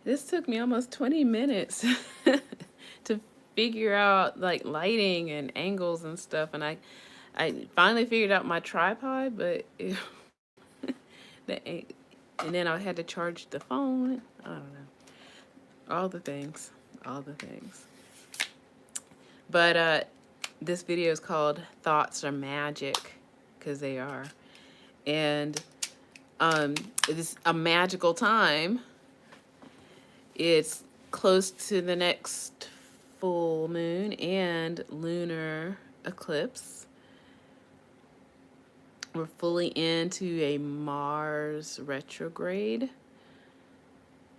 This took me almost 20 minutes to figure out like lighting and angles and stuff, and I finally figured out my tripod, but the, and then I had to charge the phone. I don't know. All the things. All the things. But this video is called Thoughts Are Magic, because they are. And it's a magical time. It's close to the next full moon and lunar eclipse. We're fully into a Mars retrograde,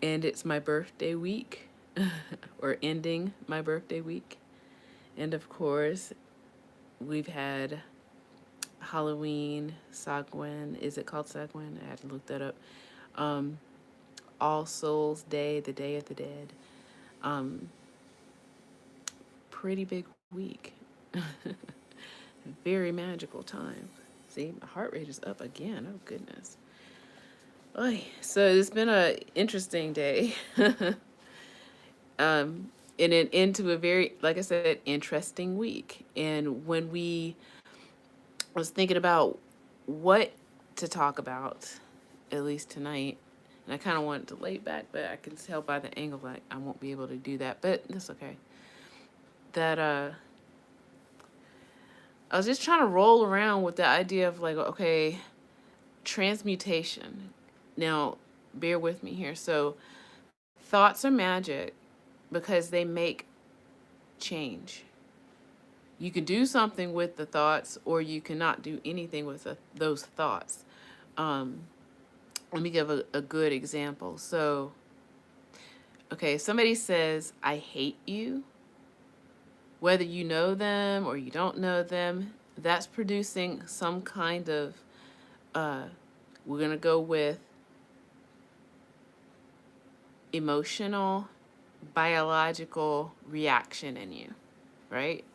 and it's my birthday week, or ending my birthday week. And of course, we've had Halloween, Sagwen. Is it called Sagwen? I had to look that up. All Souls Day, the Day of the Dead. Pretty big week. Very magical time. See, my heart rate is up again. Oh, goodness. Oy. So it's been an interesting day. And then into a very, like I said, interesting week. And when I was thinking about what to talk about, at least tonight, and I kind of wanted to lay back, but I can tell by the angle that I won't be able to do that, but that's okay. That I was just trying to roll around with the idea of like, okay, transmutation. Now, bear with me here. So, thoughts are magic because they make change. You can do something with the thoughts, or you cannot do anything with those thoughts. Let me give a good example. So, okay, somebody says, I hate you. Whether you know them or you don't know them, that's producing some kind of, we're going to go with emotional, biological reaction in you, right?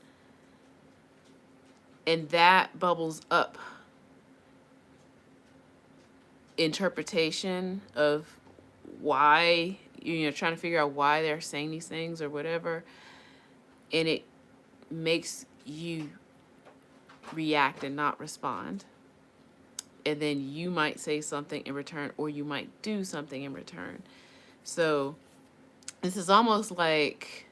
And that bubbles up interpretation of why, trying to figure out why they're saying these things or whatever. And it makes you react and not respond. And then you might say something in return, or you might do something in return. So this is almost like,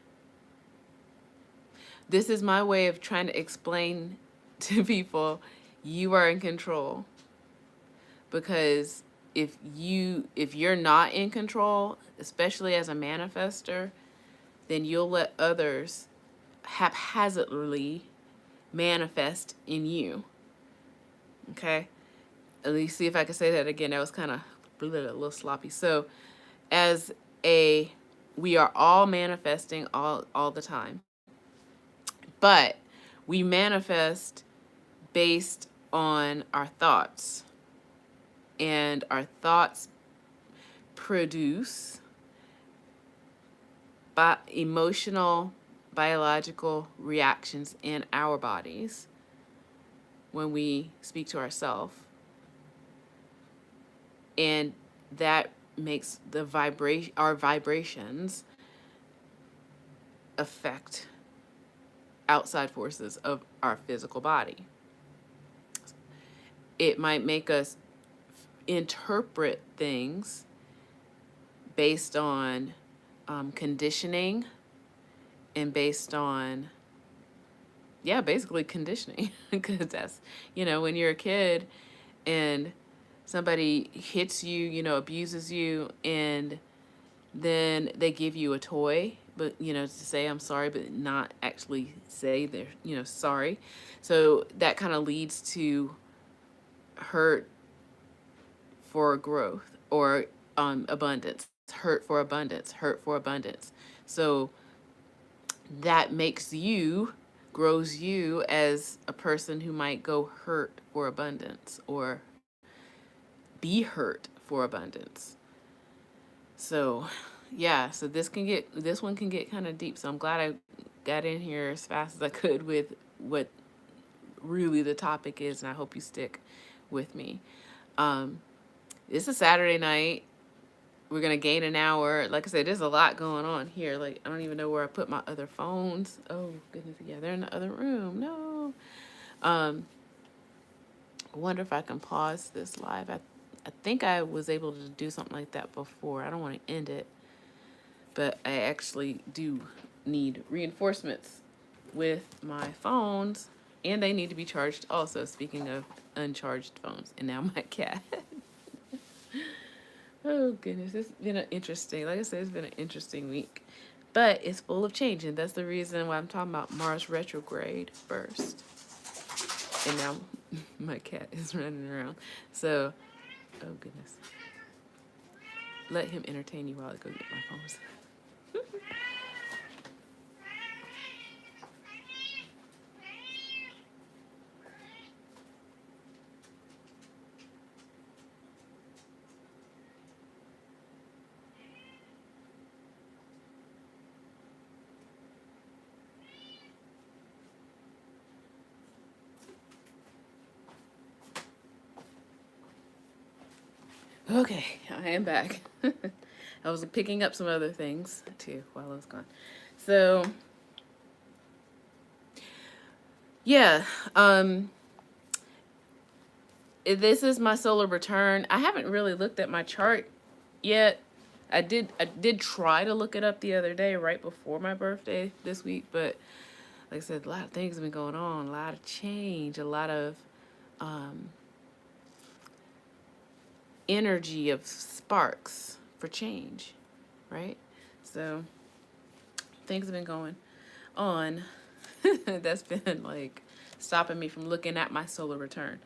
this is my way of trying to explain to people, you are in control. Because if you're not in control, especially as a manifester, then you'll let others haphazardly manifest in you. Okay? Let me see if I can say that again. That was kind of a little sloppy. So, we are all manifesting all the time. But we manifest based on our thoughts. And our thoughts produce emotional, biological reactions in our bodies when we speak to ourselves. And that makes our vibrations affect outside forces of our physical body. It might make us interpret things based on conditioning and based on, basically conditioning. Because that's, when you're a kid and somebody hits you, abuses you, and then they give you a toy, but, to say I'm sorry, but not actually say they're, sorry. So that kind of leads to hurt for growth, or abundance, hurt for abundance. So that grows you as a person who might go hurt for abundance, or be hurt for abundance. So so this one can get kind of deep. So I'm glad I got in here as fast as I could with what really the topic is, and I hope you stick with me. It's a Saturday night. we're going to gain an hour. Like I said, there's a lot going on here. Like, I don't even know where I put my other phones. Oh, goodness. Yeah, they're in the other room. No. I wonder if I can pause this live. I think I was able to do something like that before. I don't want to end it, but I actually do need reinforcements with my phones, and they need to be charged also, speaking of uncharged phones. And now my cat. Oh, goodness. It's been an interesting, like I said, it's been an interesting week. But it's full of change, and that's the reason why I'm talking about Mars retrograde first. And now my cat is running around. So, oh goodness. Let him entertain you while I go get my phones. Okay, I am back. I was picking up some other things too while I was gone. So, yeah, this is my solar return. I haven't really looked at my chart yet. I did try to look it up the other day right before my birthday this week, but like I said, a lot of things have been going on, a lot of change, a lot of energy of sparks for change, right? So things have been going on that's been like stopping me from looking at my solar return.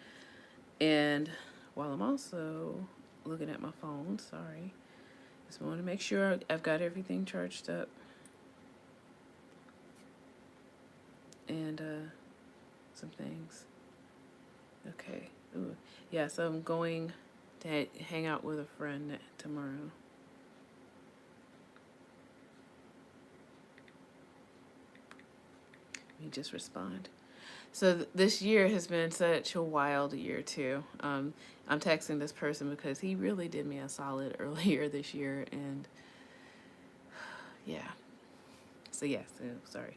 And while I'm also looking at my phone, sorry, just want to make sure I've got everything charged up. And some things. Okay. Ooh. Yeah, so I'm going to hang out with a friend tomorrow. Let me just respond. So this year has been such a wild year too. I'm texting this person because he really did me a solid earlier this year, and yeah. So yeah, so sorry.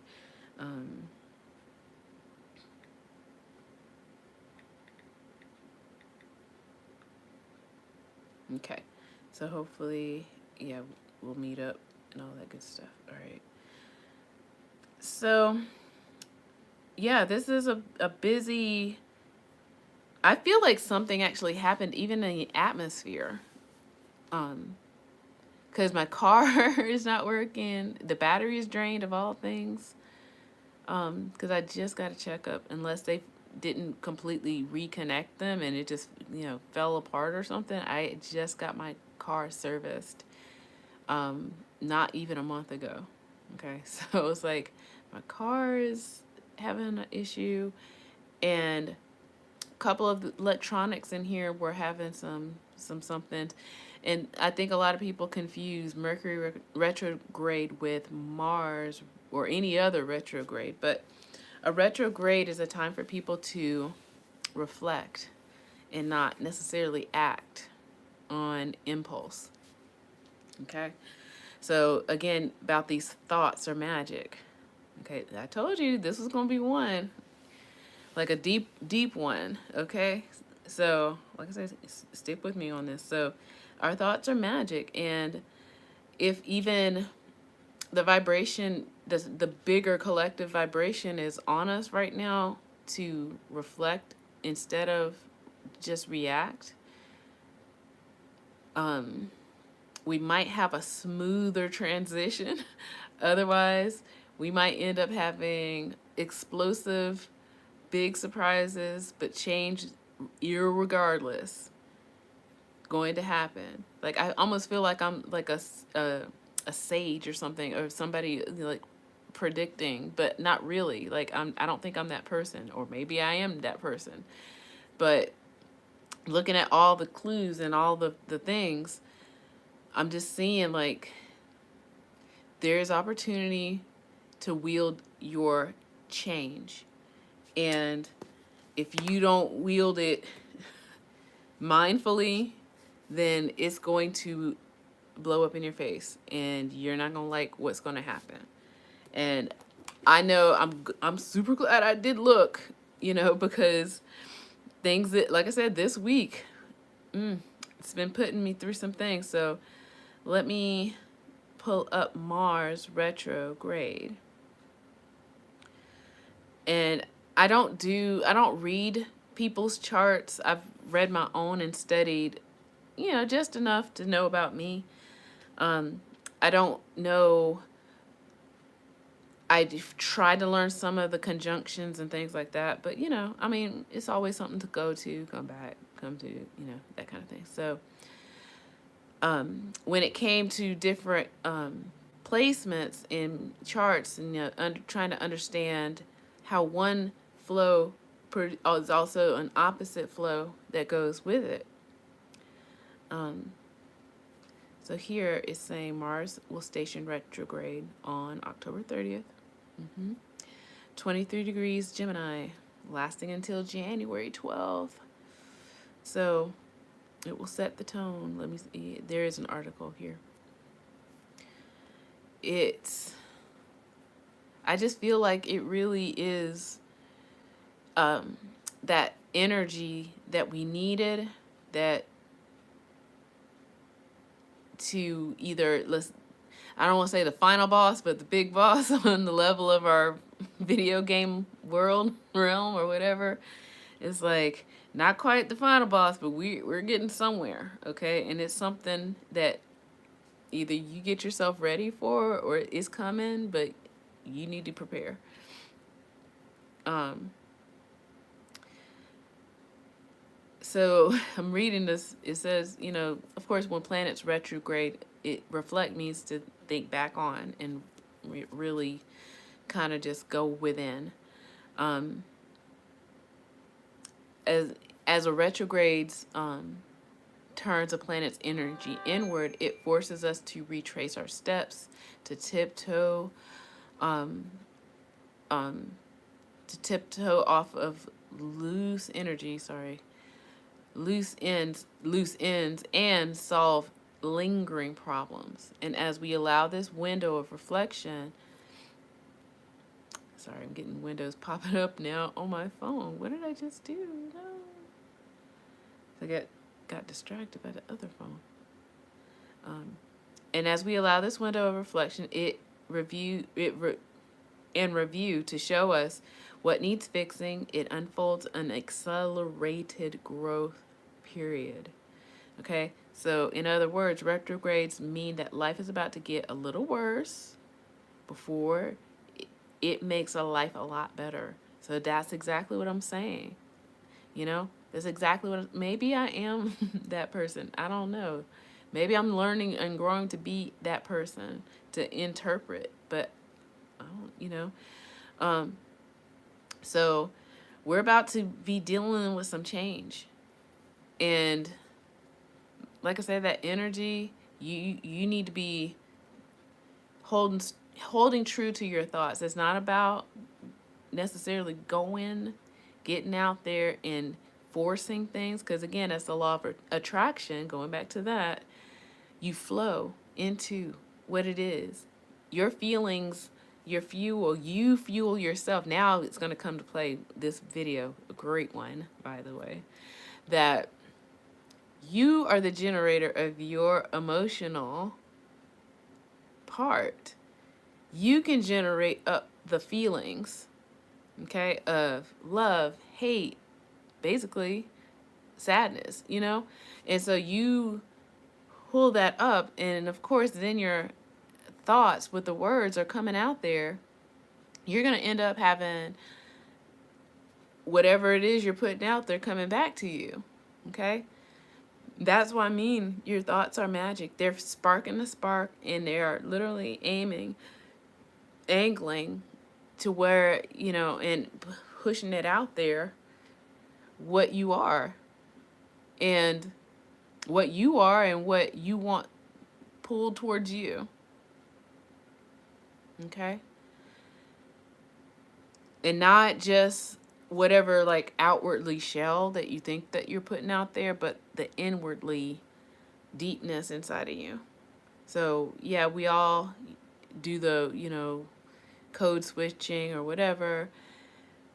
Okay. So hopefully, yeah, we'll meet up and all that good stuff. All right. So yeah, this is a busy, I feel like something actually happened even in the atmosphere. Because my car is not working. The battery is drained of all things. Because I just got a checkup, unless they didn't completely reconnect them and it just, fell apart or something. I just got my car serviced not even a month ago. Okay, so it's like my car is having an issue, and a couple of the electronics in here were having something. And I think a lot of people confuse Mercury retrograde with Mars or any other retrograde, but a retrograde is a time for people to reflect and not necessarily act on impulse. Okay? So again, about these thoughts are magic. Okay, I told you this was going to be one, like a deep one. Okay? So, like I said, stick with me on this. So, our thoughts are magic, and if even the vibration, the bigger collective vibration is on us right now to reflect instead of just react, we might have a smoother transition. Otherwise, we might end up having explosive, big surprises, but change irregardless going to happen. Like, I almost feel like I'm like a sage or something, or somebody like predicting, but not really. Like, I don't think I'm that person, or maybe I am that person. But looking at all the clues and all the things, I'm just seeing like there's opportunity to wield your change. And if you don't wield it mindfully, then it's going to blow up in your face, and you're not gonna like what's gonna happen. And I know I'm super glad I did look, because things that, like I said, this week, it's been putting me through some things. So let me pull up Mars retrograde. And I don't read people's charts. I've read my own and studied, just enough to know about me. I don't know. I tried to learn some of the conjunctions and things like that, but it's always something to go to, come back, come to, that kind of thing. So, when it came to different placements in charts, and trying to understand how one flow is also an opposite flow that goes with it. So here it's saying Mars will station retrograde on October 30th. 23 degrees Gemini, lasting until January 12th. So it will set the tone. Let me see. There is an article here. I just feel like it really is that energy that we needed, that to either, I don't want to say the final boss, but the big boss on the level of our video game realm or whatever. It's like not quite the final boss, but we're getting somewhere, okay? And it's something that either you get yourself ready for or it's coming, but you need to prepare. So I'm reading this. It says, of course, when planets retrograde, reflect means to think back on and really kind of just go within. As a retrogrades turns a planet's energy inward, it forces us to retrace our steps, to tiptoe off of loose ends, and solve lingering problems. And as we allow this window of reflection, sorry, I'm getting windows popping up now on my phone. What did I just do? No. I got distracted by the other phone. And as we allow this window of reflection, review to show us what needs fixing, it unfolds an accelerated growth period. Okay, so in other words, retrogrades mean that life is about to get a little worse before it makes a life a lot better. So that's exactly what I'm saying. That's exactly what, maybe I am that person. I don't know. Maybe I'm learning and growing to be that person, to interpret, but I don't, so we're about to be dealing with some change. And like I said, that energy, you need to be holding true to your thoughts. It's not about necessarily getting out there and forcing things, because again, that's the law of attraction. Going back to that, you flow into what it is. Your feelings, your fuel, you fuel yourself. Now it's going to come to play. This video, a great one, by the way, that you are the generator of your emotional part. You can generate up the feelings, okay, of love, hate, basically sadness, and so you pull that up, and of course then your thoughts with the words are coming out there. You're going to end up having whatever it is you're putting out there coming back to you, okay? That's what I mean. Your thoughts are magic. They're sparking the spark, and they are literally angling to where, and pushing it out there, what you are and what you want pulled towards you. Okay? And not just whatever like outwardly shell that you think that you're putting out there, but the inwardly deepness inside of you. So, yeah, we all do the, code switching or whatever,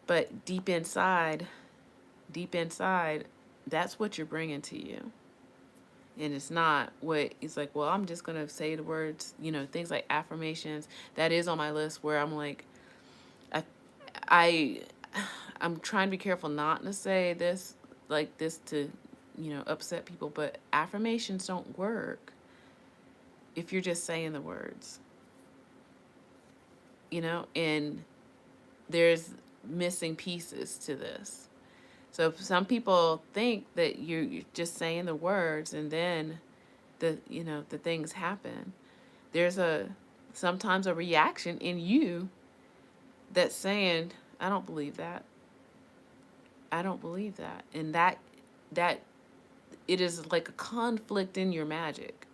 but deep inside, that's what you're bringing to you. And it's not what it's like, well, I'm just going to say the words, things like affirmations. That is on my list where I'm like, I, I, I'm trying to be careful not to say this like this to, upset people, but affirmations don't work if you're just saying the words, and there's missing pieces to this. So some people think that you're just saying the words and then the things happen. There's sometimes a reaction in you that's saying, I don't believe that. I don't believe that. And that it is like a conflict in your magic.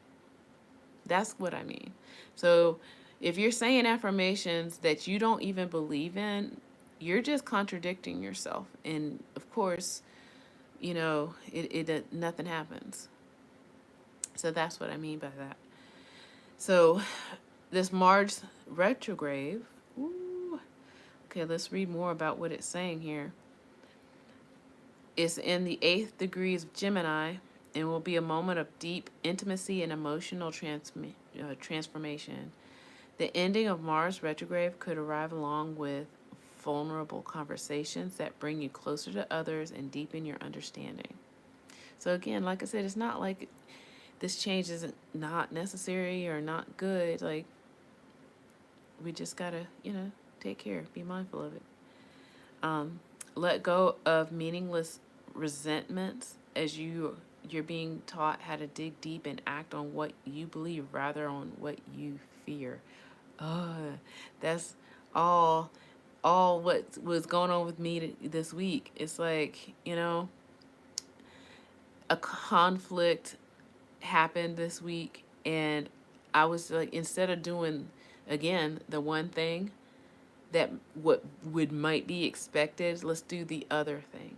That's what I mean. So if you're saying affirmations that you don't even believe in, you're just contradicting yourself. And of course, nothing happens. So that's what I mean by that. So this Mars retrograde, ooh, okay, let's read more about what it's saying here. It's in the 8th degrees of Gemini and will be a moment of deep intimacy and emotional transformation. The ending of Mars retrograde could arrive along with vulnerable conversations that bring you closer to others and deepen your understanding. So again, like I said, it's not like this change is not necessary or not good. Like, we just gotta, take care, be mindful of it. Let go of meaningless resentments as you're being taught how to dig deep and act on what you believe rather on what you fear. That's all what was going on with me this week. It's like, a conflict happened this week, and I was like, instead of doing again the one thing that what would might be expected, let's do the other thing.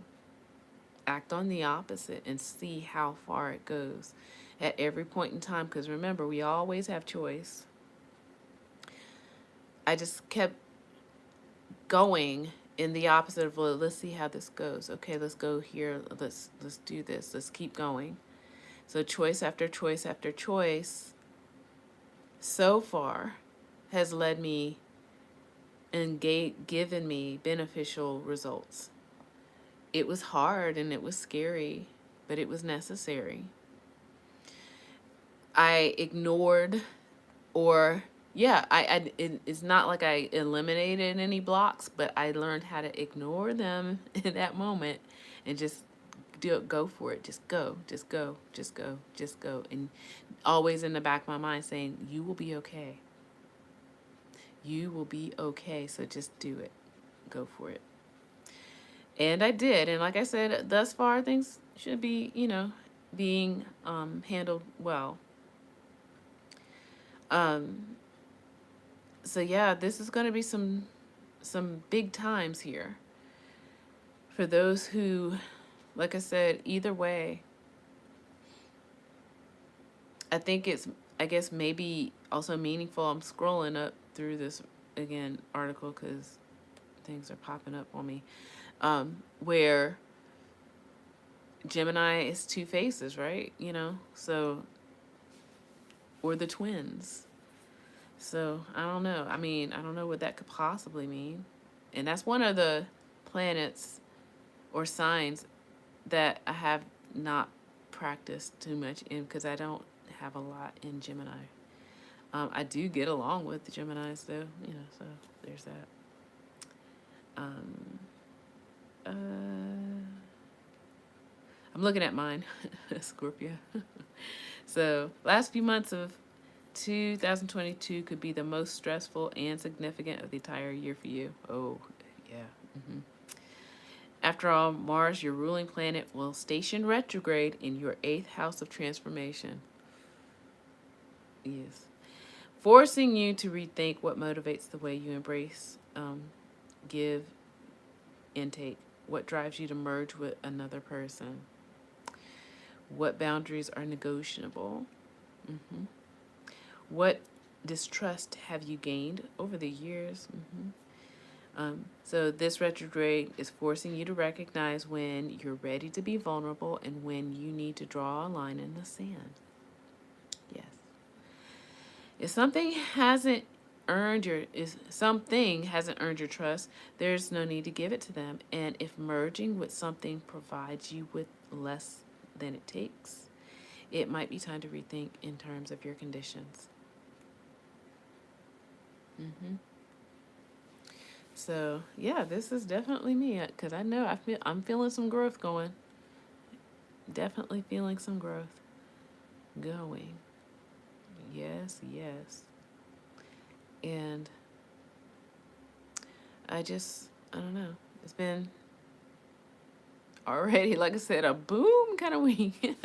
Act on the opposite and see how far it goes at every point in time, because remember, we always have choice. I just kept going in the opposite of, well, let's see how this goes. Okay, let's go here. Let's do this. Let's keep going. So choice after choice after choice so far has led me and given me beneficial results. It was hard and it was scary, but it was necessary. I ignored, or it's not like I eliminated any blocks, but I learned how to ignore them in that moment and just go for it. Just go, just go, just go, just go. And always in the back of my mind saying, you will be okay. You will be okay. So just do it. Go for it. And I did. And like I said, thus far, things should be, being handled well. So yeah, this is going to be some big times here for those who, like I said, either way. I guess maybe also meaningful. I'm scrolling up through this again article because things are popping up on me, where Gemini is two faces, right? So, or the twins. So I don't know. I mean, I don't know what that could possibly mean. And that's one of the planets or signs that I have not practiced too much in, because I don't have a lot in Gemini. I do get along with the Geminis though, so there's that. I'm looking at mine, Scorpio. So last few months of 2022 could be the most stressful and significant of the entire year for you. Oh, yeah. Mm-hmm. After all, Mars, your ruling planet, will station retrograde in your 8th house of transformation. Yes. Forcing you to rethink what motivates the way you embrace, give, and take. What drives you to merge with another person. What boundaries are negotiable. Mm-hmm. What distrust have you gained over the years? So this retrograde is forcing you to recognize when you're ready to be vulnerable and when you need to draw a line in the sand. Yes. If something hasn't earned your trust, there's no need to give it to them. And if merging with something provides you with less than it takes, it might be time to rethink in terms of your conditions. So yeah, this is definitely me because I know I'm feeling some growth going. Definitely feeling some growth going. Yes, yes. And I don't know. It's been already, like I said, a boom kind of week.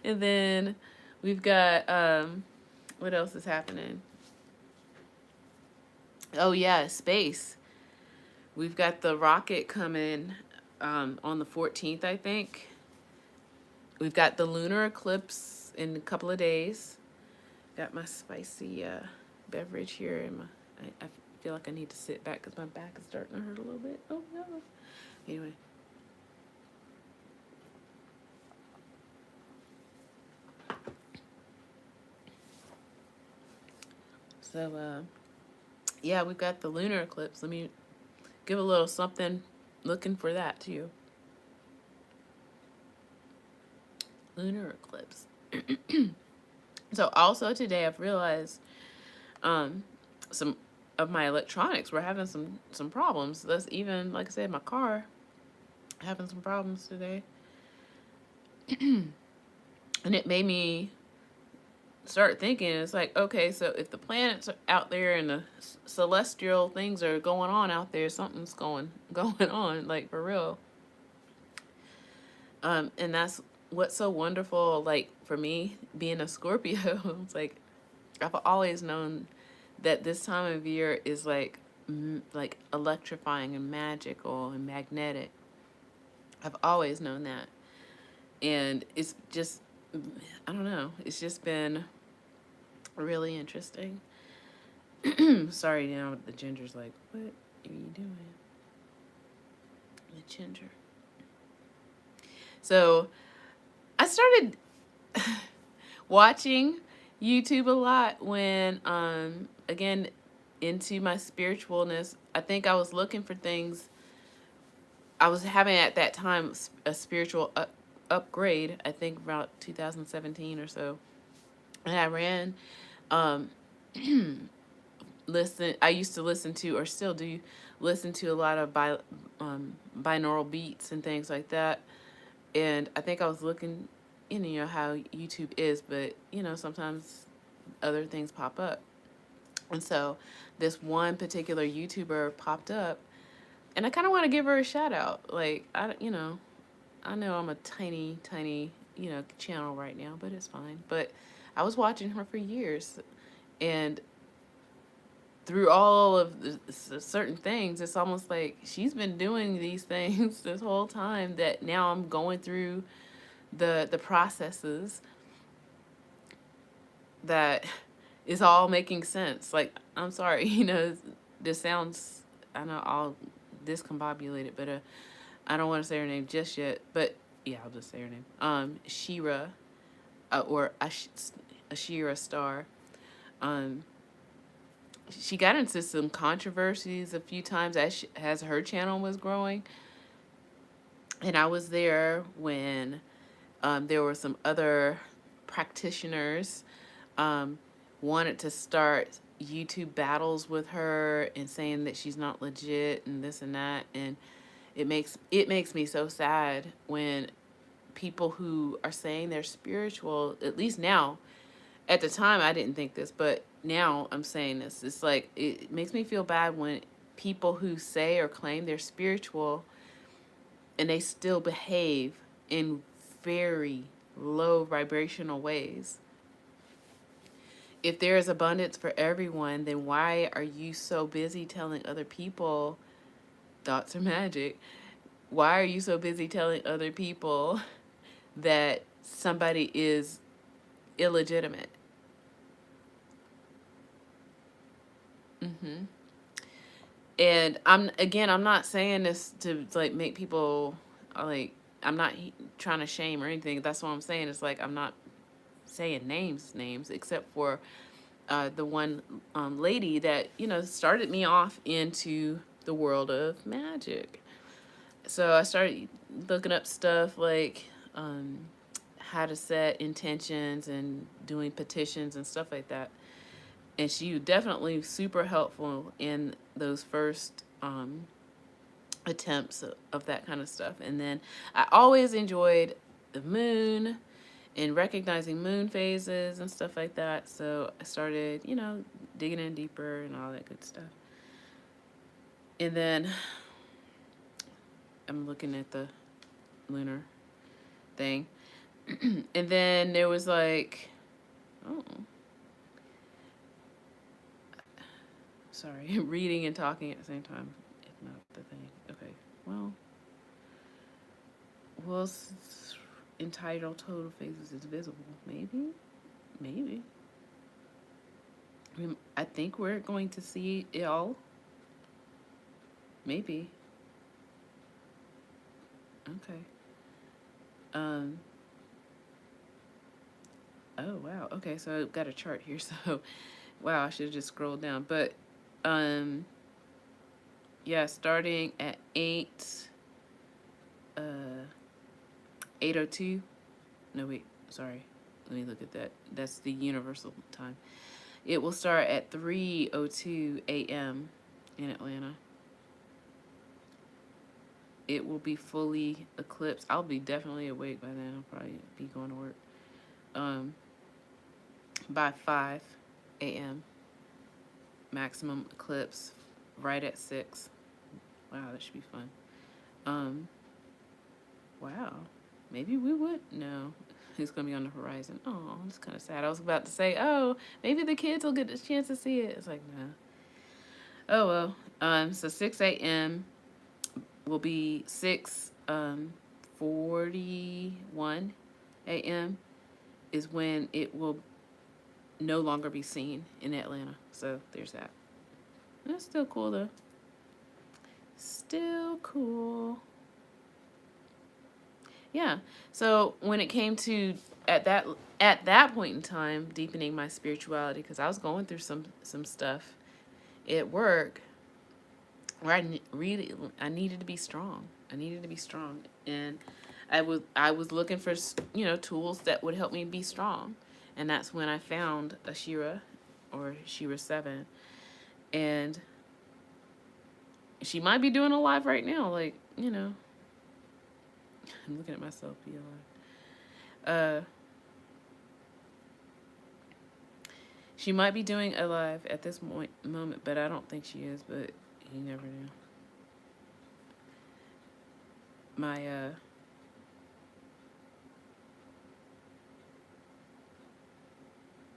And then we've got, what else is happening? Oh, yeah, space. We've got the rocket coming on the 14th, I think. We've got the lunar eclipse in a couple of days. Got my spicy beverage here. And I feel like I need to sit back because my back is starting to hurt a little bit. Oh, no. Anyway. So, yeah, we've got the lunar eclipse. Let me give a little something looking for that, too. Lunar eclipse. So, also today I've realized some of my electronics were having some problems. That's even, like I said, my car having some problems today. And it made me start thinking, it's like, okay, so if the planets are out there and the celestial things are going on out there, something's going on, like, for real. And that's what's so wonderful, like, for me being a Scorpio. It's like I've always known that this time of year is like electrifying and magical and magnetic. I've always known that. And it's just, I don't know, it's just been really interesting. Sorry, now the ginger's like, what are you doing? The ginger. So I started watching YouTube a lot when, again, into my spiritualness. I think I was looking for things. I was having at that time a spiritual upgrade, I think about 2017 or so. And I ran, um, I used to listen to, or still do, listen to a lot of binaural beats and things like that. And I think I was looking, you know how YouTube is, but, sometimes other things pop up. And so this one particular YouTuber popped up, and I kind of want to give her a shout out. Like, I know I'm a tiny, channel right now, but it's fine. But I was watching her for years, and through all of the certain things, it's almost like she's been doing these things this whole time that now I'm going through the processes that is all making sense. Like, I'm sorry, this sounds, I know, all discombobulated, but I don't want to say her name just yet, but yeah, I'll just say her name. Shira, or Ashira Star. She got into some controversies a few times as her channel was growing. And I was there when there were some other practitioners wanted to start YouTube battles with her and saying that she's not legit and this and that. And it makes me so sad when people who are saying they're spiritual, at least now, at the time I didn't think this, but now I'm saying this. It's like, it makes me feel bad when people who say or claim they're spiritual and they still behave in very low vibrational ways. If there is abundance for everyone, then why are you so busy telling other people thoughts are magic? Why are you so busy telling other people that somebody is illegitimate? And I'm not saying this to like make people like, I'm not trying to shame or anything. That's what I'm saying. It's like, I'm not saying names, except for the one lady that, started me off into the world of magic. So I started looking up stuff like how to set intentions and doing petitions and stuff like that. And she was definitely super helpful in those first attempts of that kind of stuff. And then I always enjoyed the moon and recognizing moon phases and stuff like that. So I started, digging in deeper and all that good stuff. And then I'm looking at the lunar thing. And then there was like, oh, sorry, reading and talking at the same time, if not the thing. Okay, well, entitled Total Phases is Visible. Maybe. I think we're going to see it all. Maybe. Okay. Oh, wow. Okay, so I've got a chart here. So, wow, I should have just scrolled down. But, yeah, starting at 8:02. No, wait, sorry. Let me look at that. That's the universal time. It will start at 3:02 a.m. in Atlanta. It will be fully eclipsed. I'll be definitely awake by then. I'll probably be going to work. By 5 a.m. Maximum eclipse right at 6. Wow, that should be fun. Wow. Maybe we would. No, it's going to be on the horizon. Oh, it's kind of sad. I was about to say, oh, maybe the kids will get a chance to see it. It's like, no. Oh, well. So 6 a.m. will be 6:41 a.m. is when it will no longer be seen in Atlanta. So there's that. That's still cool, though. Still cool. Yeah. So when it came to at that point in time, deepening my spirituality, because I was going through some stuff at work where I needed to be strong. And I was looking for tools that would help me be strong, and that's when I found Ashira, or Shira 7, and she might be doing a live right now. Like, I'm looking at myself be alive. She might be doing a live at this moment, but I don't think she is. But you never know.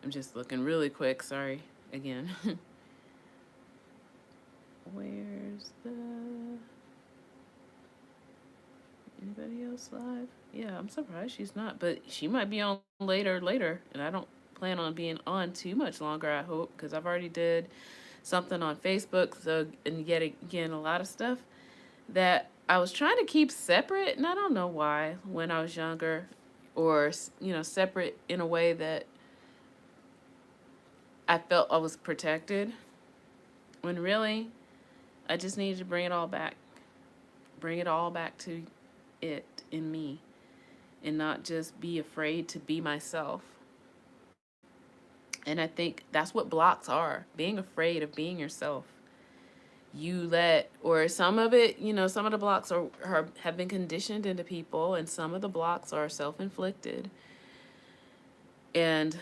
I'm just looking really quick. Sorry again. Where's the anybody else live? Yeah, I'm surprised she's not, but she might be on later, and I don't plan on being on too much longer, I hope, because I've already did something on Facebook. So, and yet again, a lot of stuff that I was trying to keep separate, and I don't know why, when I was younger, or separate in a way that I felt I was protected, when really I just needed to bring it all back to it in me, and not just be afraid to be myself. And I think that's what blocks are, being afraid of being yourself. Or some of it, some of the blocks have been conditioned into people, and some of the blocks are self-inflicted. And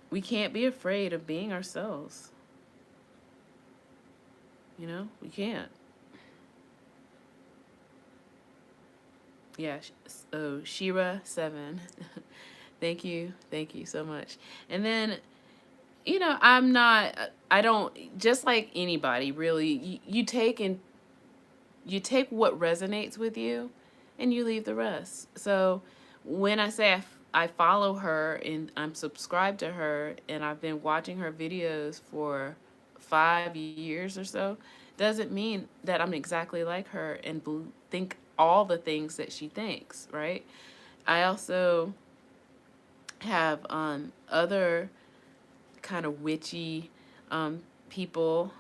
we can't be afraid of being ourselves. We can't. Yeah, so Shira 7. Thank you so much. And then, I don't, just like anybody, really, you take what resonates with you, and you leave the rest. So when I say I follow her and I'm subscribed to her, and I've been watching her videos for 5 years or so, doesn't mean that I'm exactly like her and think all the things that she thinks, right? I also have other kind of witchy people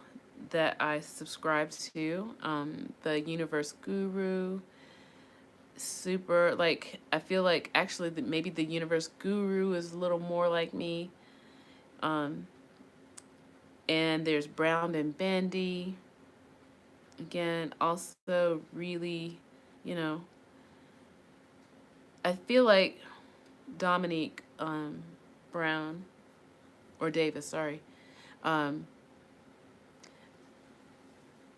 that I subscribe to. The Universe Guru, super, like, I feel like actually maybe the Universe Guru is a little more like me. Um, and there's Brown and Bendy. Again, also really, you know, I feel like Dominique Brown or Davis, sorry. Um,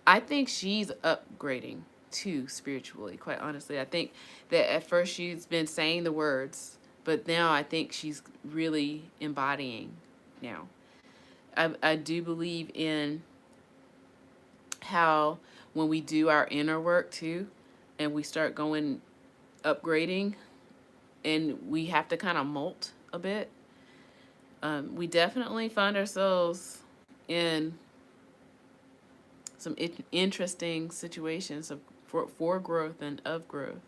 I think she's upgrading too spiritually, quite honestly. I think that at first she's been saying the words, but now I think she's really embodying now. I do believe in how when we do our inner work too, and we start going upgrading, and we have to kind of molt a bit, we definitely find ourselves in some interesting situations for growth and of growth.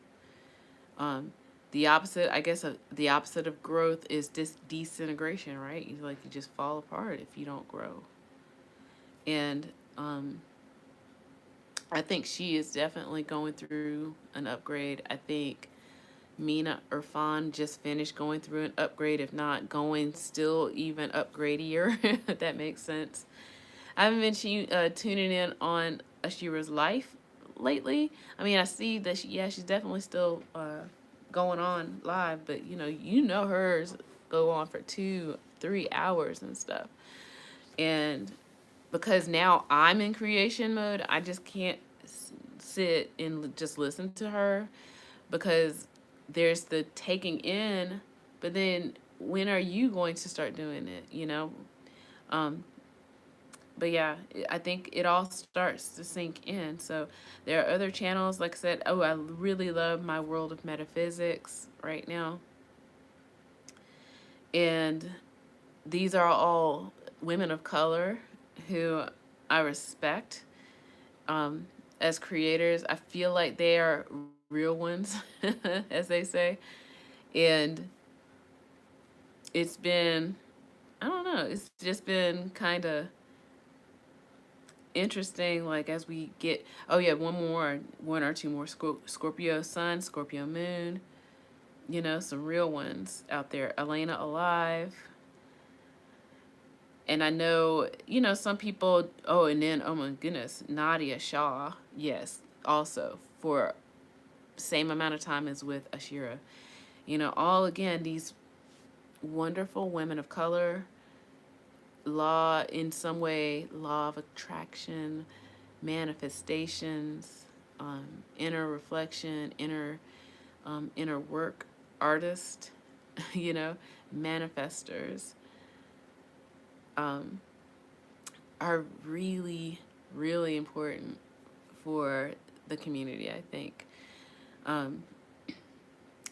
The opposite, I guess, the opposite of growth is disintegration, right? You just fall apart if you don't grow. And I think she is definitely going through an upgrade. I think Mina Irfan just finished going through an upgrade, if not going still even upgradier, if that makes sense. I haven't been tuning in on Ashira's life lately. I mean, I see that she's definitely still going on live, but hers go on for 2-3 hours and stuff. And because now I'm in creation mode, I just can't sit and just listen to her, because there's the taking in, but then when are you going to start doing it? But yeah, I think it all starts to sink in. So there are other channels, like I said. Oh, I really love My World of Metaphysics right now. And these are all women of color who I respect as creators. I feel like they are real ones, as they say. And it's been, I don't know, it's just been kind of interesting, like as we get, oh yeah, one or two more Scorpio sun, Scorpio moon, some real ones out there. Elena Alive. And I know, some people, oh, and then, oh my goodness, Nadia Shaw, yes, also for same amount of time as with Ashira. All again, these wonderful women of color, law in some way, law of attraction, manifestations, inner reflection, inner work artist, manifestors, are really, really important for the community, I think. And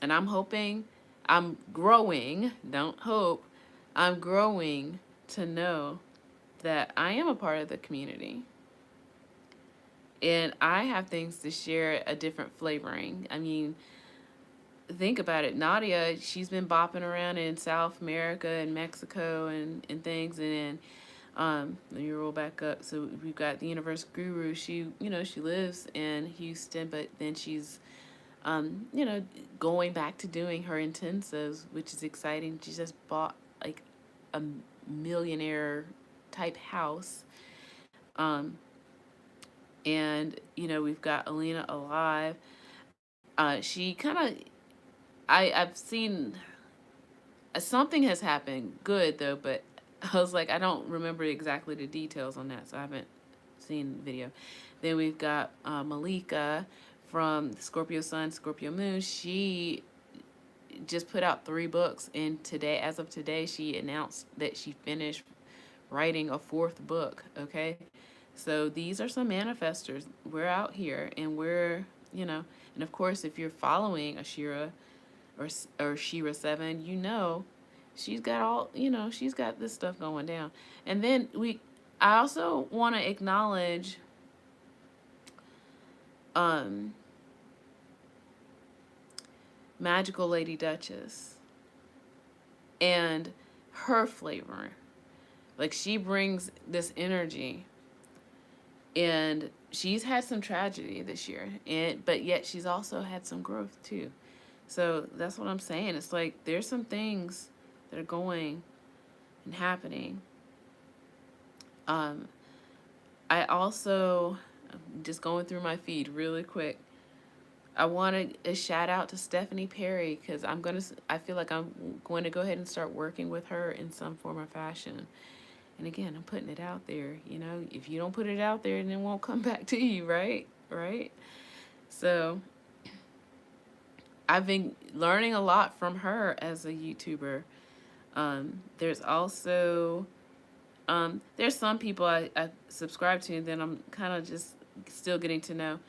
I'm hoping, I'm growing, don't hope, I'm growing to know that I am a part of the community. And I have things to share, a different flavoring. I mean, think about it. Nadia, she's been bopping around in South America and Mexico and things. And then let me roll back up. So we've got the Universe Guru. She lives in Houston, but then she's going back to doing her intensives, which is exciting. She just bought like a millionaire type house. And we've got Elena Alive. She kind of, I've seen something has happened good though, but I was like, I don't remember exactly the details on that, so I haven't seen the video. Then we've got Malika from Scorpio Sun, Scorpio Moon. She just put out 3 books, and as of today, she announced that she finished writing a 4th book. Okay, so these are some manifestors. We're out here, and we're, and of course, if you're following Ashira or Shira 7, she's got all, she's got this stuff going down. And then I also want to acknowledge um Magical Lady Duchess and her flavor. Like, she brings this energy, and she's had some tragedy this year, and but yet she's also had some growth too. So that's what I'm saying. It's like there's some things that are going and happening. Um, I also, I'm just going through my feed really quick. I want a shout out to Stephanie Perry, because I feel like I'm going to go ahead and start working with her in some form or fashion. And again, I'm putting it out there. You know, if you don't put it out there, then it won't come back to you, right? Right? So I've been learning a lot from her as a YouTuber. There's also there's some people I subscribe to, and then I'm kind of just still getting to know.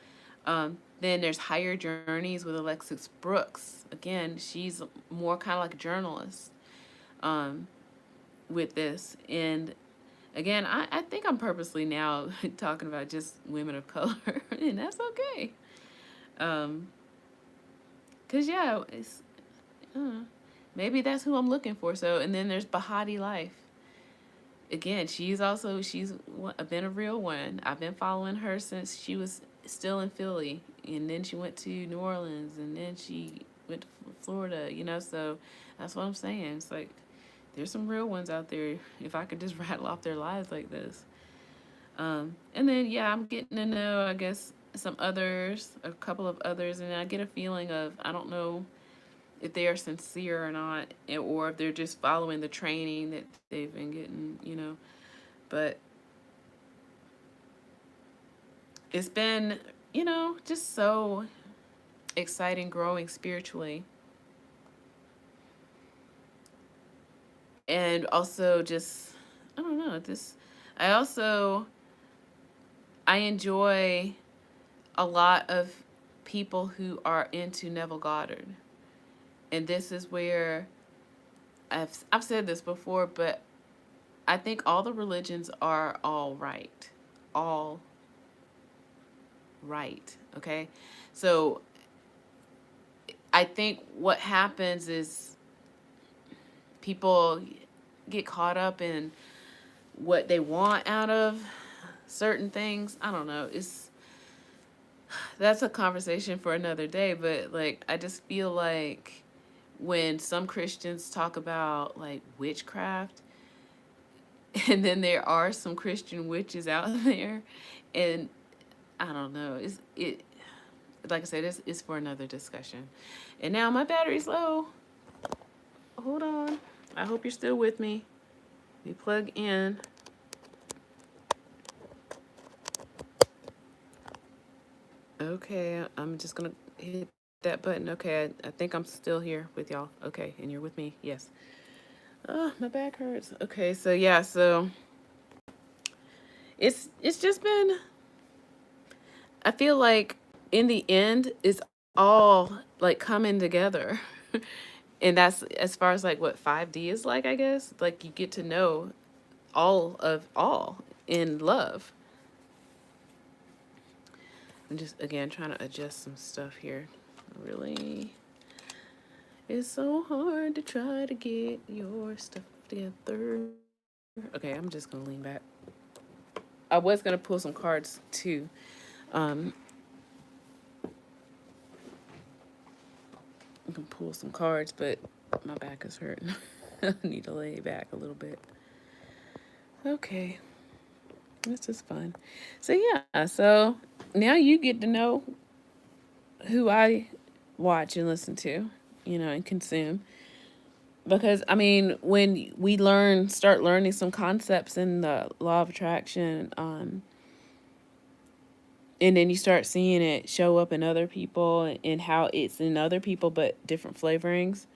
Then there's Higher Journeys with Alexis Brooks. Again, she's more kind of like a journalist um, with this. And again, I think I'm purposely now talking about just women of color, and that's okay. Um, 'Cause yeah, it's maybe that's who I'm looking for. So, and then there's Bahati Life. Again, she's been a real one. I've been following her since she was still in Philly, and then she went to New Orleans, and then she went to Florida. You know, so that's what I'm saying. It's like there's some real ones out there. If I could just rattle off their lives like this. And then yeah, I'm getting to know, I guess, some others, a couple of others, and I get a feeling of, I don't know if they are sincere or not, or if they're just following the training that they've been getting, you know. But it's been, you know, just so exciting growing spiritually. And also just, I don't know, just, I also, I enjoy a lot of people who are into Neville Goddard. And this is where I've said this before, but I think all the religions are all right. All right. Okay. So I think what happens is people get caught up in what they want out of certain things. I don't know. That's a conversation for another day, but like I just feel like when some Christians talk about like witchcraft, and then there are some Christian witches out there, and I don't know. It like I said, it's for another discussion. And now my battery's low. Hold on. I hope you're still with me. We plug in. Okay, I'm just gonna hit that button. Okay, I think I'm still here with y'all. Okay, and you're with me. Yes. Oh, my back hurts. Okay, so yeah, so it's just been, I feel like in the end it's all like coming together. And that's as far as like what 5D is like, I guess. Like you get to know all of all in love. I'm just again trying to adjust some stuff here. Really, it's so hard to try to get your stuff together. Okay, I'm just gonna lean back. I was gonna pull some cards too. Um, I can pull some cards, but my back is hurting. I need to lay back a little bit. Okay, this is fun. So yeah, so now you get to know who I watch and listen to, you know, and consume. Because I mean, when we start learning some concepts in the law of attraction, and then you start seeing it show up in other people and how it's in other people but different flavorings,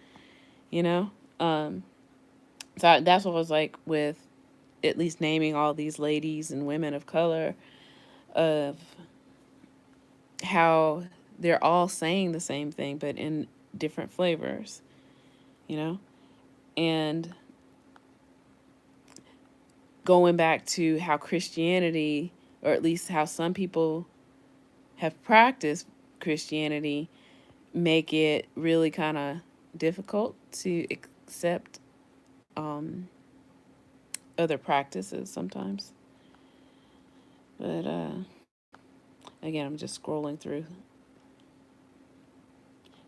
you know. So that's what I was like with at least naming all these ladies and women of color, of how they're all saying the same thing but in different flavors, you know. And going back to how Christianity, or at least how some people have practiced Christianity, make it really kind of difficult to accept other practices sometimes. But again, I'm just scrolling through.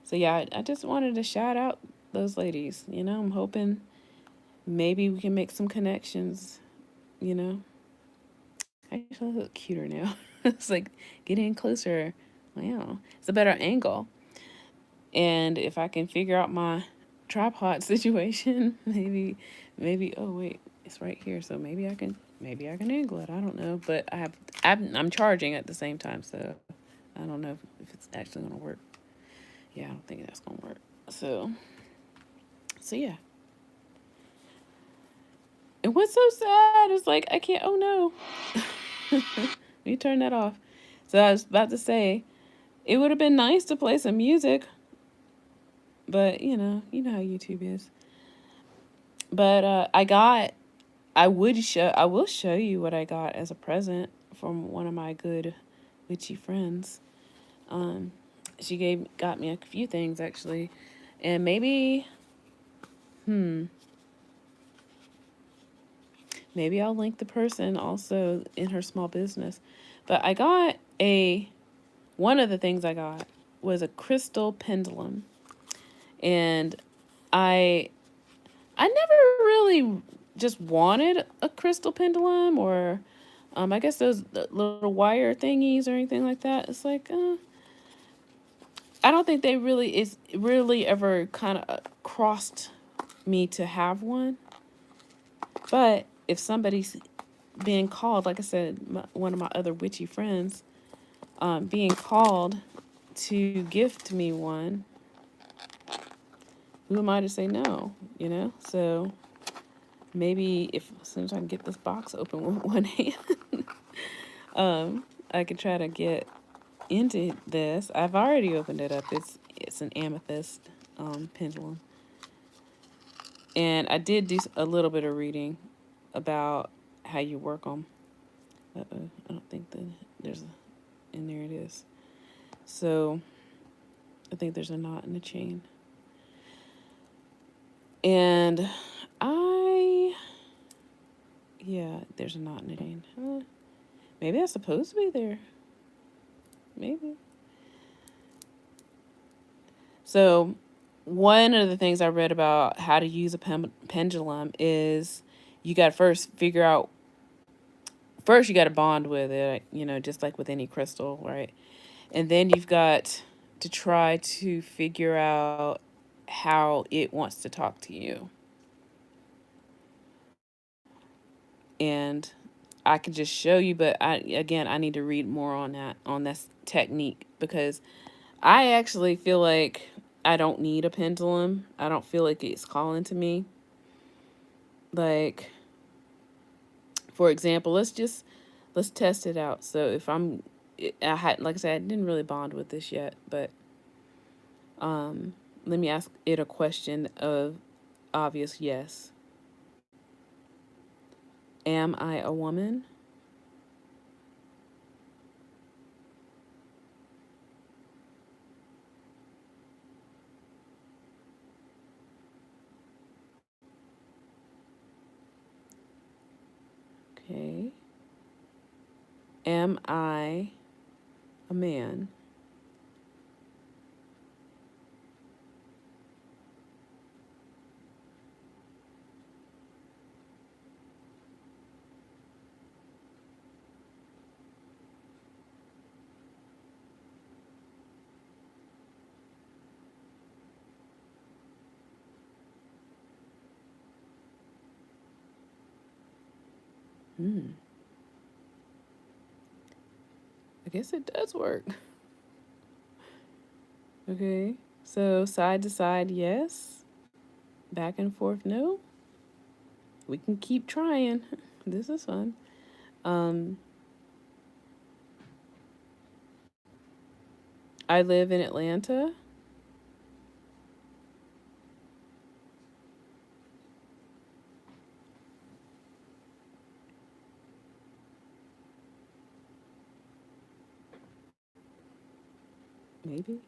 So yeah, I just wanted to shout out those ladies. I'm hoping maybe we can make some connections. I actually look cuter now. It's like getting closer. Wow, it's a better angle. And if I can figure out my tripod situation, maybe. Oh wait, it's right here. So maybe I can angle it. I don't know, but I'm charging at the same time, so I don't know if it's actually gonna work. Yeah, I don't think that's gonna work. So yeah. And what's so sad is like I can't. Oh no. Let me turn that off. So I was about to say, it would have been nice to play some music, but how YouTube is. But I will show you what I got as a present from one of my good witchy friends. She got me a few things actually, and maybe I'll link the person also in her small business. But one of the things I got was a crystal pendulum. And I never really just wanted a crystal pendulum, or I guess those little wire thingies or anything like that. It's like I don't think they really ever kind of crossed me to have one. But if somebody's being called, like I said, one of my other witchy friends, being called to gift me one, who am I to say no? So maybe as soon as I can get this box open with one hand, I could try to get into this. I've already opened it up. It's an amethyst pendulum, and I did do a little bit of reading about how you work them. I don't think that and there it is. So I think there's a knot in the chain. And there's a knot in the chain. Maybe that's supposed to be there. Maybe. So one of the things I read about how to use a pendulum is you got to first figure out, you got to bond with it, just like with any crystal, right? And then you've got to try to figure out how it wants to talk to you. And I can just show you, but I need to read more on this technique, because I actually feel like I don't need a pendulum. I don't feel like it's calling to me. Like, for example, let's test it out. So if like I said, I didn't really bond with this yet, but let me ask it a question of obvious yes. Am I a woman? Okay. Am I a man? I guess it does work. Okay. So side to side, yes. Back and forth, no. We can keep trying. This is fun. I live in Atlanta. Maybe.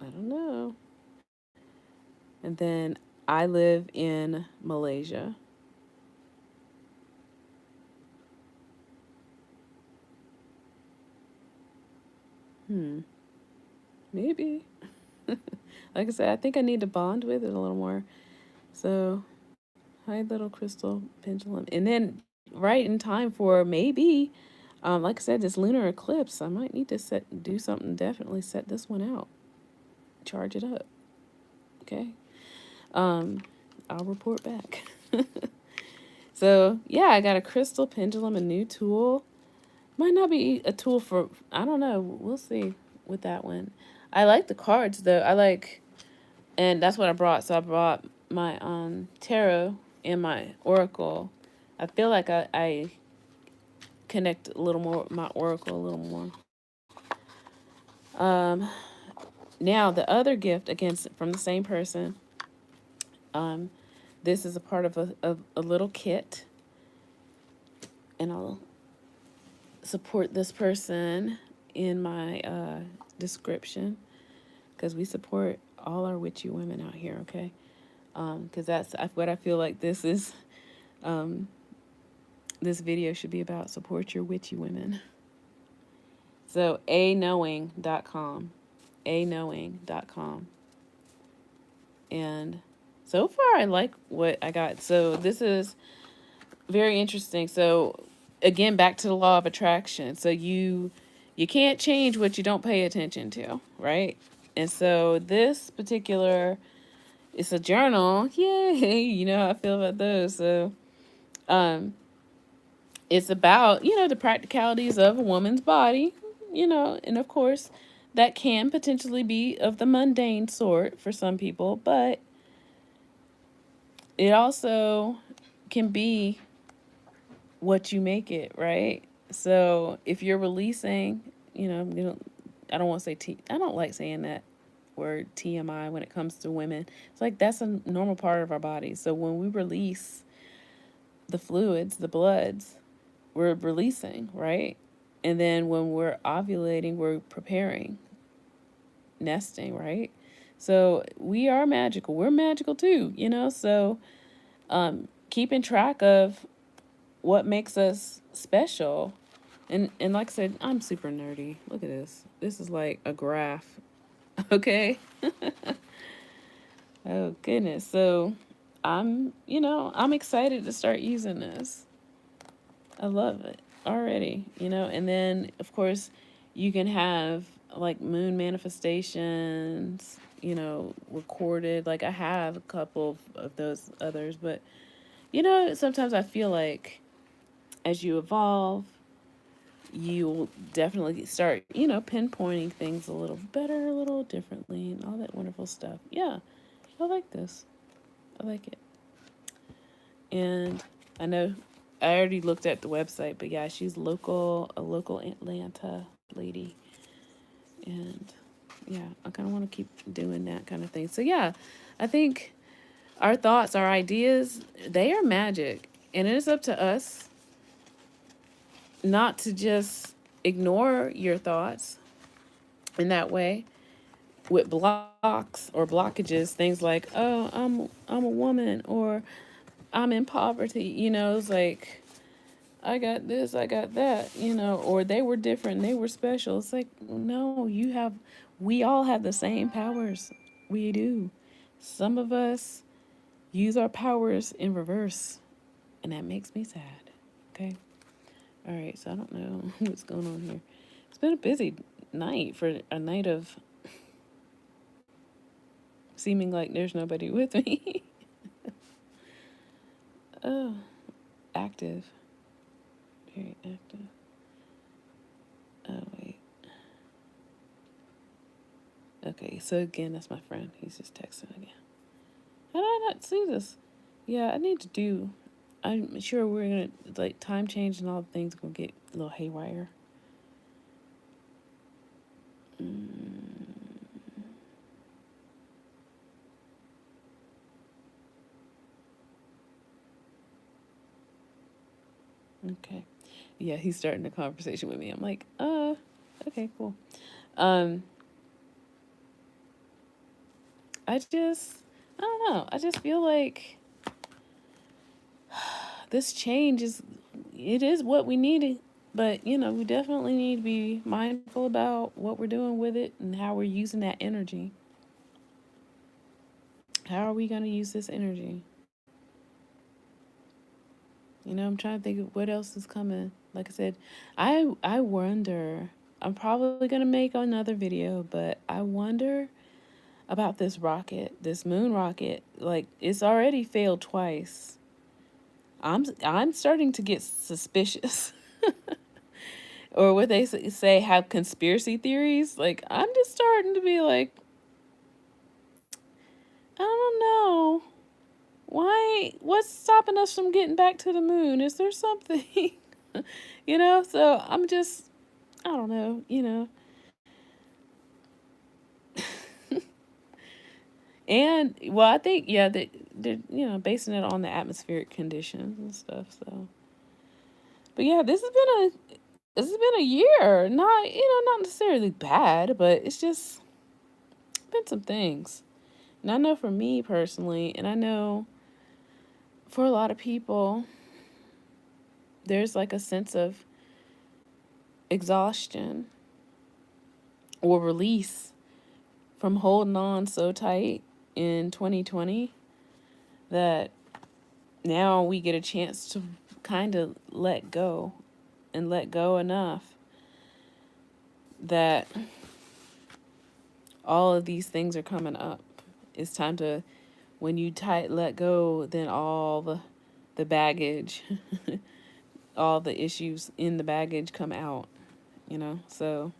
I don't know. And then I live in Malaysia. Hmm. Maybe. Like I said, I think I need to bond with it a little more. So, hi, little crystal pendulum. And then, right in time for maybe, like I said, this lunar eclipse, I might need to do something, definitely set this one out, charge it up. Okay. Um, I'll report back. So, yeah, I got a crystal pendulum, a new tool. Might not be a tool for, I don't know. We'll see with that one. I like the cards, though. And that's what I brought. So I brought my tarot and my oracle. I feel like I connect a little more with my oracle a little more. Um, Now the other gift, again, from the same person. Um, this is a part of a little kit, and I'll support this person in my description, because we support all our witchy women out here, okay? Because that's what I feel like this is. Um, this video should be about. Support your witchy women. So aknowing.com, aknowing.com, and so far I like what I got. So this is very interesting. So again, back to the law of attraction. So you can't change what you don't pay attention to, right? And so this particular, it's a journal. Yay, you know how I feel about those. So um it's about, the practicalities of a woman's body, and of course that can potentially be of the mundane sort for some people, but it also can be what you make it, right? So if you're releasing, I don't want to say I don't like saying that word TMI when it comes to women. It's like that's a normal part of our body. So when we release the fluids, the bloods, we're releasing, right? And then when we're ovulating, we're preparing, nesting, right? So we are magical. We're magical too, So keeping track of what makes us special. And like I said, I'm super nerdy. Look at this. This is like a graph. Okay. Oh goodness. So I'm excited to start using this. I love it already, and then of course you can have like moon manifestations, recorded. Like I have a couple of those others, but sometimes I feel like as you evolve, you'll definitely start, pinpointing things a little better, a little differently, and all that wonderful stuff. Yeah, I like this. I like it. And I know I already looked at the website, but yeah, she's a local Atlanta lady. And yeah, I kind of want to keep doing that kind of thing. So yeah, I think our thoughts, our ideas, they are magic. And it is up to us not to just ignore your thoughts in that way with blocks or blockages, things like, oh, I'm a woman, or I'm in poverty, it's like I got this, I got that, or they were different, they were special. It's like, no, we all have the same powers. We do. Some of us use our powers in reverse, and that makes me sad. Okay. All right. So I don't know what's going on here. It's been a busy night for a night of seeming like there's nobody with me. Oh, active. Very active. Oh, wait. Okay, so again, that's my friend. He's just texting again. How did I not see this? Yeah, I need to do. I'm sure we're gonna like time change and all the things gonna get a little haywire. Okay. Yeah, he's starting a conversation with me. I'm like, Okay, cool. Um, I don't know. I just feel like this change it is what we needed, but we definitely need to be mindful about what we're doing with it and how we're using that energy. How are we going to use this energy? I'm trying to think of what else is coming. Like I said, I wonder. I'm probably gonna make another video, but I wonder about this rocket, this moon rocket. Like it's already failed twice. I'm starting to get suspicious, or what they say have conspiracy theories. Like I'm just starting to be like, I don't know. Why? What's stopping us from getting back to the moon? Is there something? So I don't know. And well, I think yeah, they're basing it on the atmospheric conditions and stuff. So, but yeah, this has been a year. Not necessarily bad, but it's just been some things. And I know for me personally, and I know for a lot of people, there's like a sense of exhaustion or release from holding on so tight in 2020 that now we get a chance to kind of let go and let go enough that all of these things are coming up. It's time to, when you let go, then all the baggage, all the issues in the baggage come out. So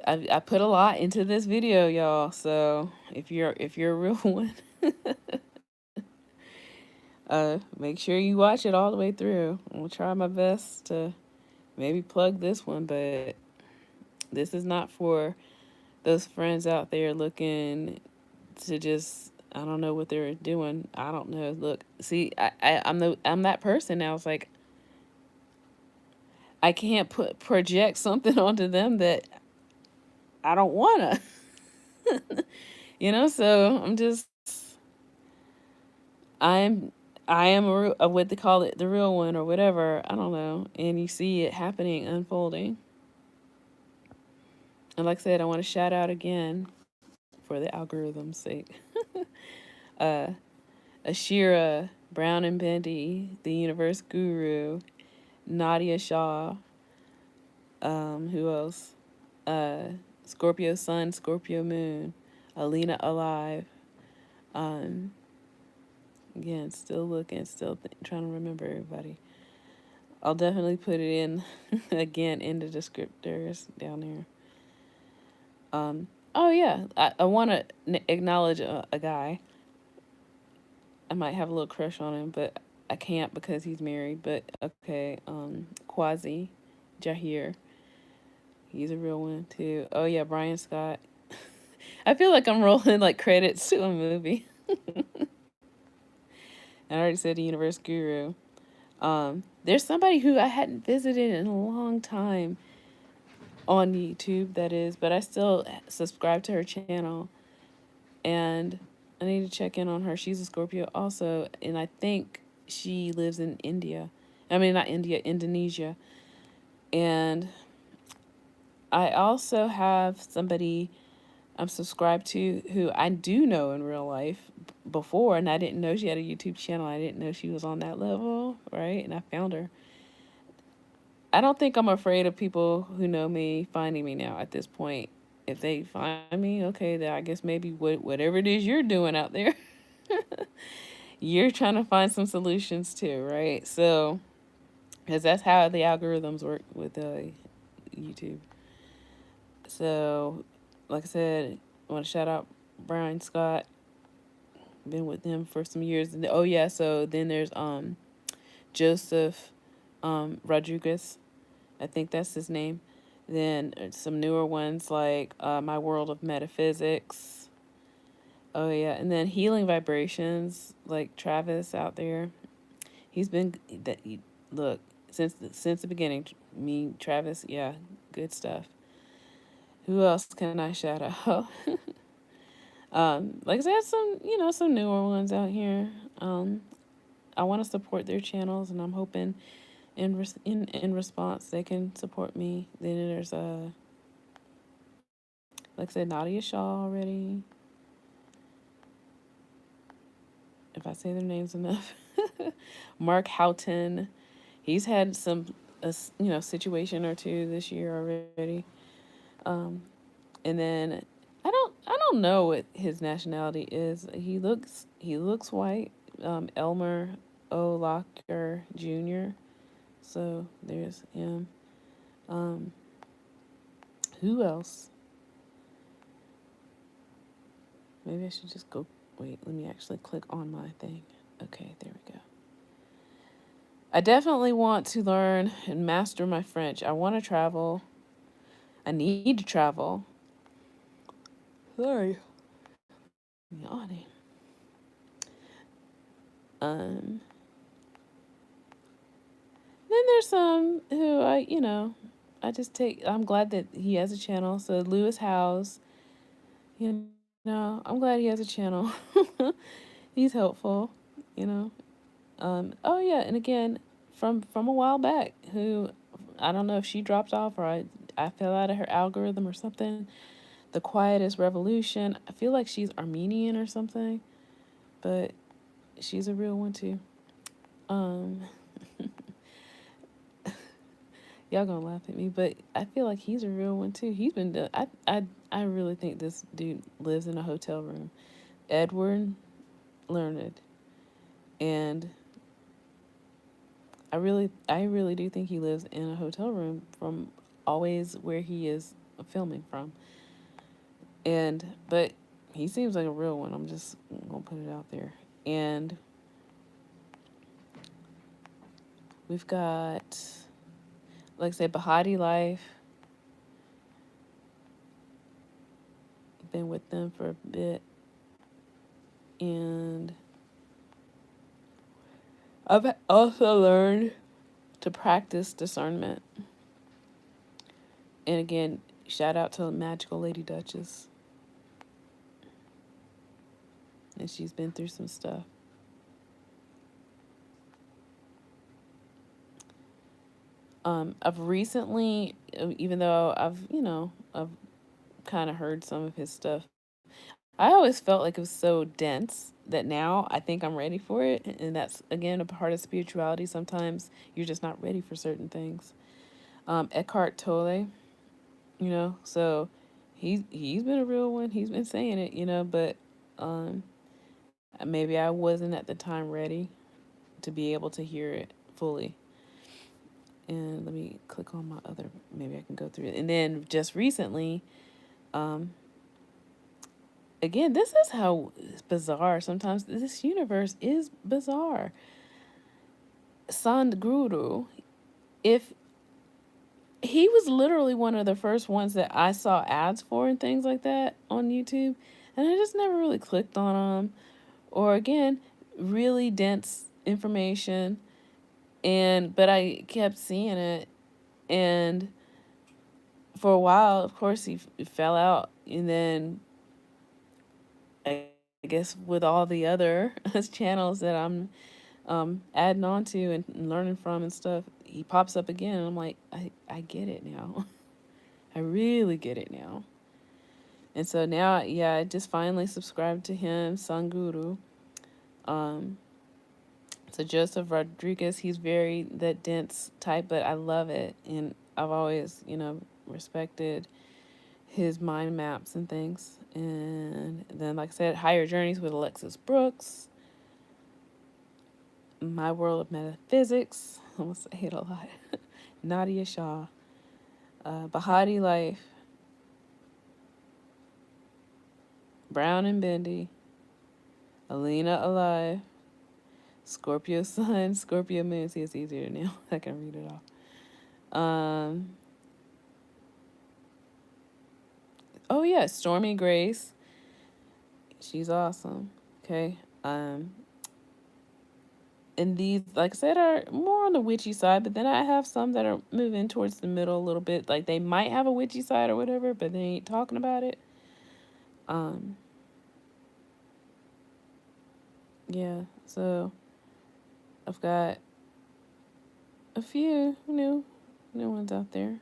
I put a lot into this video, y'all. So if you're a real one, make sure you watch it all the way through. I'll try my best to maybe plug this one, but this is not for those friends out there looking to just, I don't know what they're doing. I don't know. Look, see, I'm that person now. It's like I can't project something onto them that I don't wanna. So I'm I am what they call it, the real one or whatever. I don't know. And you see it happening, unfolding. And like I said, I want to shout out again for the algorithm's sake. uh, Ashira, Brown and Bendy, the Universe Guru, Nadia Shaw, who else? Scorpio Sun, Scorpio Moon, Alina Alive. Um, Again, still looking, still trying to remember everybody. I'll definitely put it in again in the descriptors down there. Oh yeah, I want to acknowledge a guy. I might have a little crush on him, but I can't because he's married. But okay, Quasi Jahir, he's a real one too. Oh yeah, Brian Scott. I feel like I'm rolling like credits to a movie. I already said the Universe Guru. There's somebody who I hadn't visited in a long time on YouTube, that is, but I still subscribe to her channel, and I need to check in on her. She's a Scorpio also, and I think she lives in India. I mean, not India, Indonesia. And I also have somebody I'm subscribed to who I do know in real life before, and I didn't know she had a YouTube channel. I didn't know she was on that level, right? And I found her. I don't think I'm afraid of people who know me finding me now at this point. If they find me, okay, then I guess maybe whatever it is you're doing out there, you're trying to find some solutions too, right? So, because that's how the algorithms work with YouTube. So, like I said, I want to shout out Brian Scott. Been with him for some years. And oh yeah, so then there's Joseph Rodriguez. I think that's his name. Then some newer ones like My World of Metaphysics. Oh yeah, and then Healing Vibrations like Travis out there. He's been that. Look, since the beginning. Me, Travis, yeah, good stuff. Who else can I shout out? Like I said, some newer ones out here. I want to support their channels, and I'm hoping in response they can support me. Then there's like I said, Nadia Shaw already. If I say their names enough, Mark Houghton, he's had some situation or two this year already. Um, and then I don't know what his nationality is. He looks white. Elmer O. Locker Jr. So there's him. Um, who else? Maybe I should just go. Wait, let me actually click on my thing. Okay, there we go. I definitely want to learn and master my French. I want to travel. I need to travel. Sorry, I'm yawning. Um, then there's some who I just take. I'm glad that he has a channel. So Lewis Howes, I'm glad he has a channel. He's helpful, you know. Oh yeah, and again, from a while back, who I don't know if she dropped off or I fell out of her algorithm or something. The Quietest Revolution. I feel like she's Armenian or something, but she's a real one too. Um, y'all gonna laugh at me, but I feel like he's a real one too. He's been done. I really think this dude lives in a hotel room. Edward Learned, and I really do think he lives in a hotel room from always where he is filming from. But he seems like a real one. I'm just gonna put it out there. And we've got, like I said, Bahati Life. Been with them for a bit. And I've also learned to practice discernment. And again, shout out to Magical Lady Duchess. And she's been through some stuff. I've recently, even though I've kind of heard some of his stuff, I always felt like it was so dense that now I think I'm ready for it. And that's, again, a part of spirituality. Sometimes you're just not ready for certain things. Eckhart Tolle, so he's been a real one. He's been saying it, but maybe I wasn't at the time ready to be able to hear it fully. And let me click on my other, maybe I can go through it. And then just recently, again, this is how bizarre sometimes this universe is bizarre. Sadhguru, if he was literally one of the first ones that I saw ads for and things like that on YouTube, and I just never really clicked on them. Or again, really dense information, but I kept seeing it, and for a while, of course, he fell out, and then I guess with all the other channels that I'm adding on to and learning from and stuff, he pops up again, and I'm like, I get it now. I really get it now. And so now, yeah, I just finally subscribed to him, Sanguru. So Joseph Rodriguez, he's very that dense type, but I love it, and I've always, respected his mind maps and things. And then, like I said, Higher Journeys with Alexis Brooks, My World of Metaphysics, I almost say it a lot, Nadia Shaw, Bahati Life, Brown and Bendy, Alina Alive, Scorpio Sun, Scorpio Moon. See, it's easier now. I can read it off. Oh yeah, Stormy Grace. She's awesome. Okay. And And these, like I said, are more on the witchy side, but then I have some that are moving towards the middle a little bit. Like they might have a witchy side or whatever, but they ain't talking about it. Um, yeah, so I've got a few new ones out there.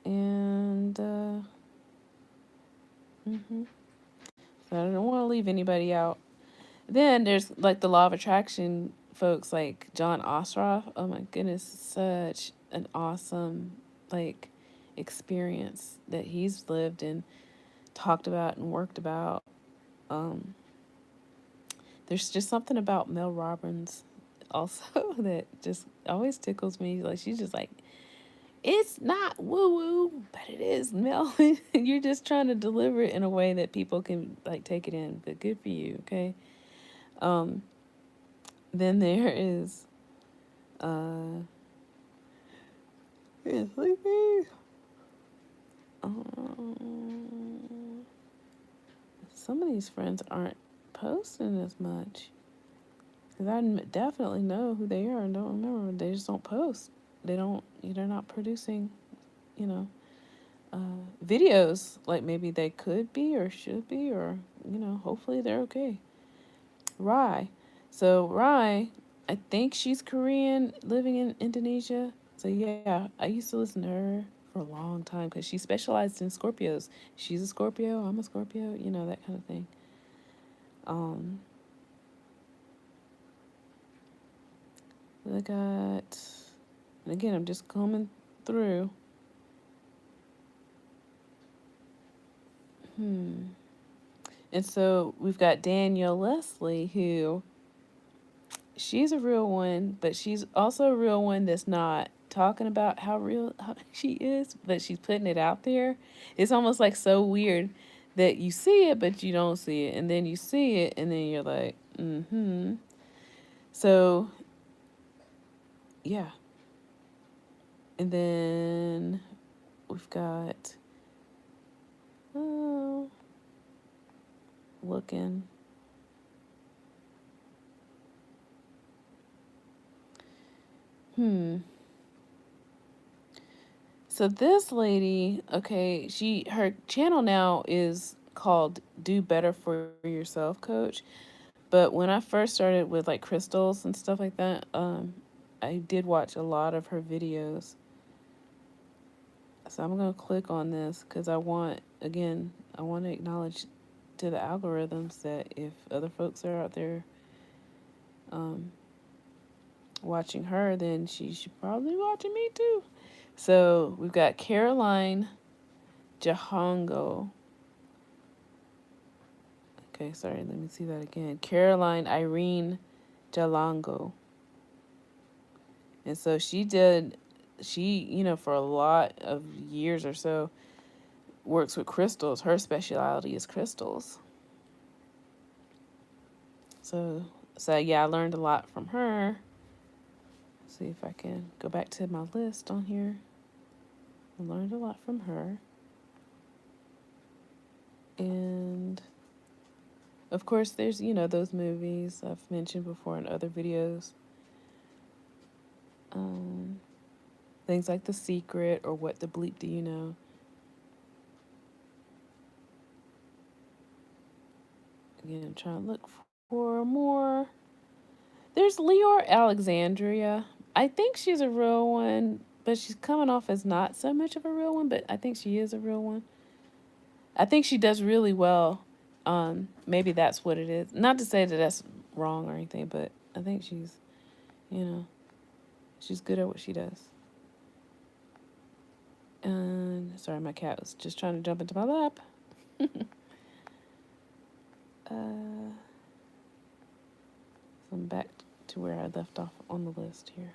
And so I don't want to leave anybody out. Then there's like the law of attraction folks like John Ostroff. Oh my goodness, such an awesome like experience that he's lived and talked about and worked about. Um, there's just something about Mel Robbins also that just always tickles me. Like she's just like, it's not woo woo, but it is Mel. You're just trying to deliver it in a way that people can like take it in. But good for you, okay? Um, then there is yeah, sleepy. Some of these friends aren't posting as much. Because I definitely know who they are and don't remember. They just don't post. They're not producing, you know, videos like maybe they could be or should be, or, hopefully they're okay. Rai. So Rai, I think she's Korean living in Indonesia. So yeah, I used to listen to her for a long time because she specialized in Scorpios. She's a Scorpio, I'm a Scorpio, that kind of thing. I got, and again, I'm just combing through. And so we've got Danielle Leslie, who she's a real one, but she's also a real one that's not talking about how real she is, but she's putting it out there. It's almost like so weird that you see it, but you don't see it. And then you see it, and then you're like, So, yeah. And then we've got, looking. So this lady, okay, her channel now is called Do Better for Yourself Coach. But when I first started with like crystals and stuff like that, I did watch a lot of her videos. So I'm going to click on this because I want to acknowledge to the algorithms that if other folks are out there watching her, then she should probably be watching me too. So we've got Caroline Jahango. Okay, sorry, let me see that again. Caroline Irene Jalango. And so she, for a lot of years or so, works with crystals. Her specialty is crystals. So yeah, I learned a lot from her. Let's see if I can go back to my list on here. I learned a lot from her. And of course, there's, those movies I've mentioned before in other videos. Things like The Secret or What the Bleep Do You Know? Again, I'm trying to look for more. There's Leor Alexandria. I think she's a real one, but she's coming off as not so much of a real one, but I think she is a real one. I think she does really well. Maybe that's what it is. Not to say that that's wrong or anything, but I think she's, she's good at what she does. And sorry, my cat was just trying to jump into my lap. So I'm back to where I left off on the list here.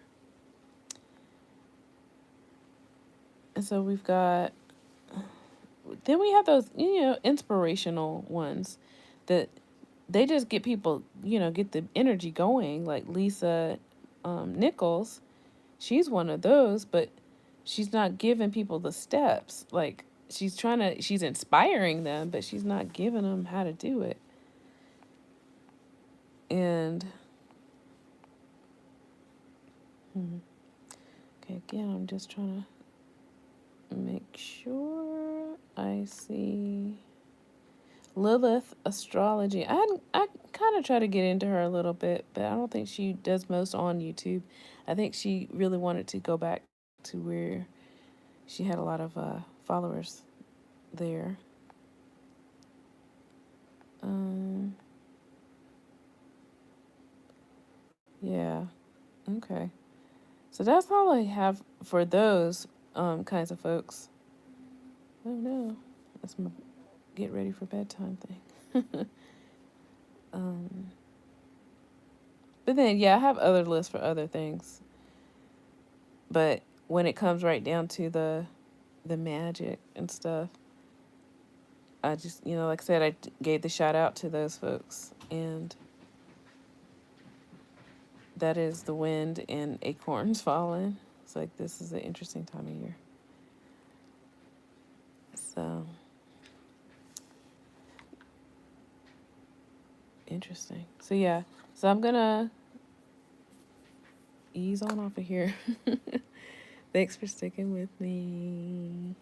And so we've got, then we have those, inspirational ones that they just get people, get the energy going. Like Lisa Nichols, she's one of those, but she's not giving people the steps. Like she's inspiring them, but she's not giving them how to do it. And okay, again, I'm just trying to make sure I see Lilith astrology. I kind of try to get into her a little bit, but I don't think she does most on YouTube. I think she really wanted to go back to where she had a lot of followers there. Yeah. Okay. So that's all I have for those kinds of folks. Oh no, that's my get ready for bedtime thing. But then yeah, I have other lists for other things. But when it comes right down to the magic and stuff, I just, like I said, I gave the shout out to those folks, and that is the wind and acorns falling. It's like, this is an interesting time of year. So interesting. So yeah, so I'm gonna ease on off of here. Thanks for sticking with me.